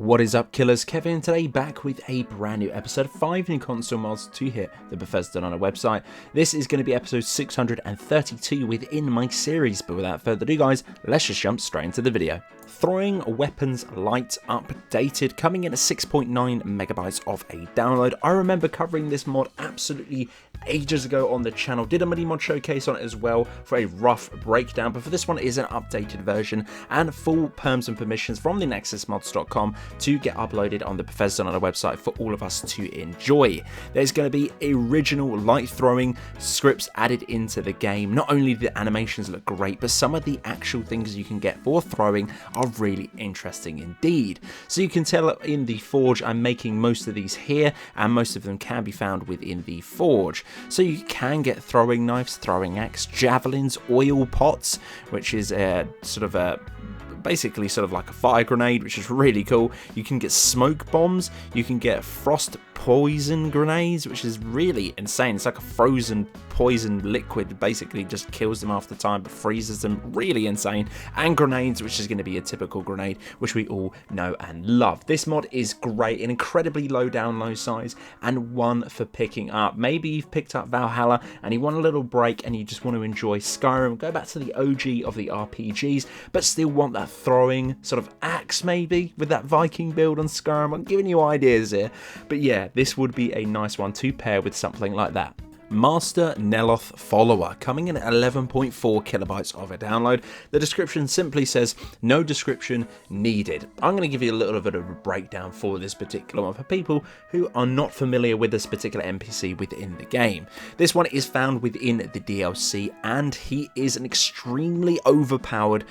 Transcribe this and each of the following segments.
What is up, killers? Kevin today, back with a brand new episode of 5 new console mods to hit the Bethesda.Online website. This is going to be episode 632 within my series, but without further ado guys, let's just jump straight into the video. Throwing Weapons Lite updated, coming in at 6.9 megabytes of a download. I remember covering this mod absolutely ages ago on the channel, did a mini mod showcase on it as well for a rough breakdown, but for this one it is an updated version and full perms and permissions from the nexusmods.com to get uploaded on the Bethesda.Online website for all of us to enjoy. There's going to be original light throwing scripts added into the game. Not only the animations look great, but some of the actual things you can get for throwing are really interesting indeed. So you can tell in the Forge I'm making most of these here, and most of them can be found within the Forge. So you can get throwing knives, throwing axe, javelins, oil pots, which is basically sort of like a fire grenade, which is really cool. You can get smoke bombs, you can get frost poison grenades, which is really insane. It's like a frozen poison liquid, basically just kills them after time but freezes them, really insane. And grenades, which is going to be a typical grenade, which we all know and love. This mod is great, an incredibly low download size and one for picking up. Maybe you've picked up Valhalla and you want a little break and you just want to enjoy Skyrim, go back to the OG of the RPGs, but still want that throwing sort of axe maybe with that Viking build on Skyrim. I'm giving you ideas here, but yeah, this would be a nice one to pair with something like that. Master Neloth Follower, coming in at 11.4 kilobytes of a download. The description simply says, no description needed. I'm going to give you a little bit of a breakdown for this particular one for people who are not familiar with this particular NPC within the game. This one is found within the DLC, and he is an extremely overpowered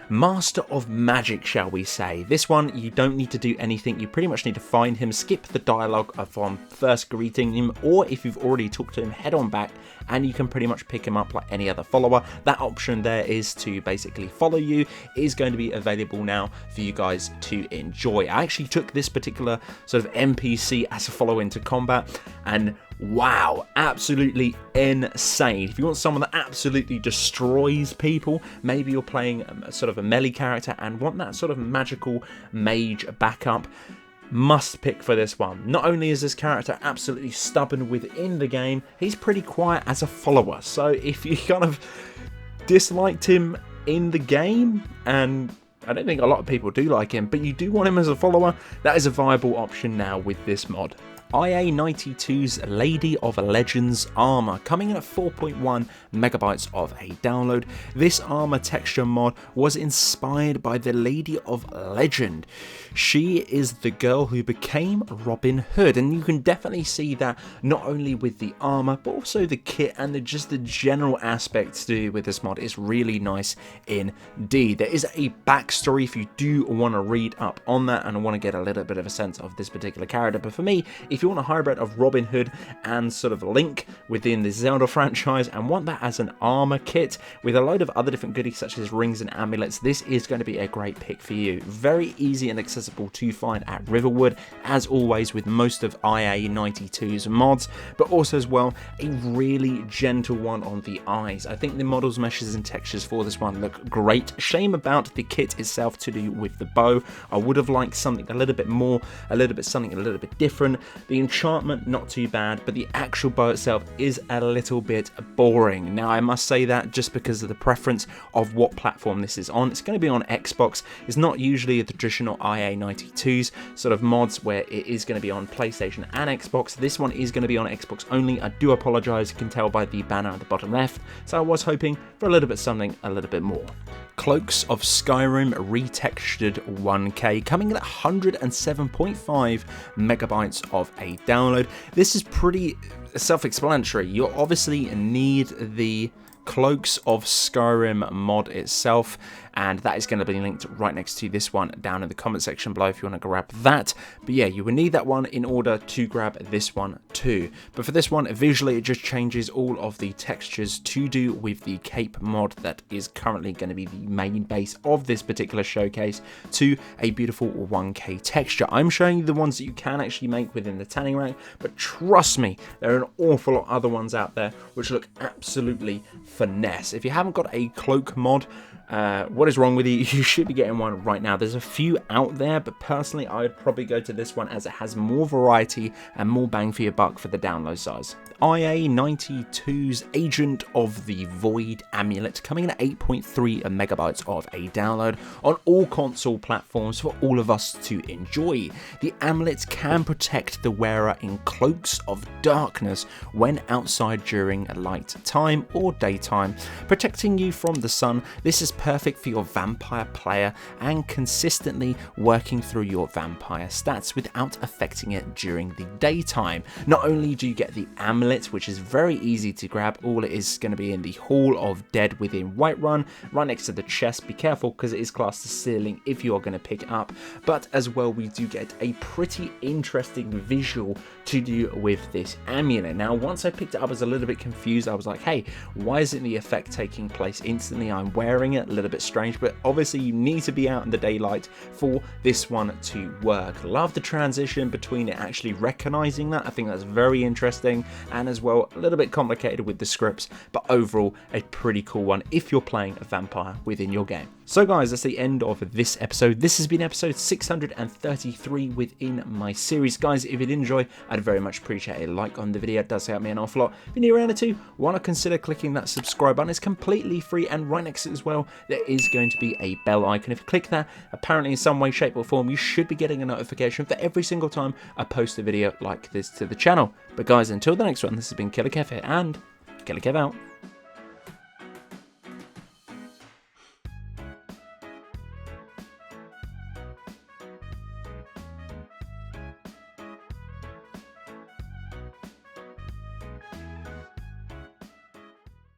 master of magic, shall we say. This one, you don't need to do anything. You pretty much need to find him, skip the dialogue upon first greeting him, or if you've already talked to him, head on back and you can pretty much pick him up like any other follower. That option there is to basically follow you, is going to be available now for you guys to enjoy. I actually took this particular sort of NPC as a follower into combat, and wow, absolutely insane. If you want someone that absolutely destroys people, maybe you're playing sort of a melee character and want that sort of magical mage backup, must pick for this one. Not only is this character absolutely stubborn within the game, he's pretty quiet as a follower. So if you kind of disliked him in the game, and I don't think a lot of people do like him, but you do want him as a follower, that is a viable option now with this mod. IA92's Lady of Legends armor, coming in at 4.1 megabytes of a download. This armor texture mod was inspired by the Lady of Legend. She is the girl who became Robin Hood, and you can definitely see that not only with the armor but also the kit and just the general aspects to do with this mod is really nice indeed. There is a backstory if you do want to read up on that and want to get a little bit of a sense of this particular character, but for me, if you want a hybrid of Robin Hood and sort of Link within the Zelda franchise and want that as an armor kit with a load of other different goodies such as rings and amulets, this is going to be a great pick for you. Very easy and accessible to find at Riverwood, as always with most of IA92's mods, but also as well a really gentle one on the eyes. I think the models, meshes and textures for this one look great. Shame about the kit itself to do with the bow. I would have liked something a little bit more, something a little bit different. The enchantment, not too bad, but the actual bow itself is a little bit boring. Now, I must say that just because of the preference of what platform this is on. It's going to be on Xbox. It's not usually a traditional IA92's sort of mods where it is going to be on PlayStation and Xbox. This one is going to be on Xbox only. I do apologize, you can tell by the banner at the bottom left. So I was hoping for a little bit something a little bit more. Cloaks of Skyrim Retextured 1K, coming in at 107.5 megabytes of a download. This is pretty self-explanatory. You obviously need the Cloaks of Skyrim mod itself, and that is going to be linked right next to this one down in the comment section below if you want to grab that. But yeah, you will need that one in order to grab this one too. But for this one, visually it just changes all of the textures to do with the cape mod that is currently going to be the main base of this particular showcase to a beautiful 1K texture. I'm showing you the ones that you can actually make within the tanning rack, but trust me, there are an awful lot of other ones out there which look absolutely finesse. If you haven't got a cloak mod, what is wrong with you? You should be getting one right now. There's a few out there, but personally I would probably go to this one as it has more variety and more bang for your buck for the download size. IA92's Agent of the Void Amulet, coming in at 8.3 megabytes of a download on all console platforms for all of us to enjoy. The amulet can protect the wearer in cloaks of darkness when outside during light time or daytime, protecting you from the sun. This is perfect for your vampire player and consistently working through your vampire stats without affecting it during the daytime. Not only do you get the amulet, which is very easy to grab, all it is going to be in the Hall of Dead within Whiterun, right next to the chest. Be careful because it is classed as ceiling if you are going to pick it up, but as well we do get a pretty interesting visual to do with this amulet. Now once I picked it up I was a little bit confused. I was like, hey, why isn't the effect taking place instantly? I'm wearing it, a little bit strange, but obviously you need to be out in the daylight for this one to work. Love the transition between it actually recognizing that. I think that's very interesting, and as well a little bit complicated with the scripts, but overall a pretty cool one if you're playing a vampire within your game. So guys, that's the end of this episode. This has been episode 633 within my series. Guys, if you did enjoy, I'd very much appreciate a like on the video. It does help me an awful lot. If you're new around it too, why not consider clicking that subscribe button? It's completely free, and right next to it as well there is going to be a bell icon. If you click that, apparently in some way, shape or form, you should be getting a notification for every single time I post a video like this to the channel. But guys, until the next one, this has been Killerkev here, and Killerkev out.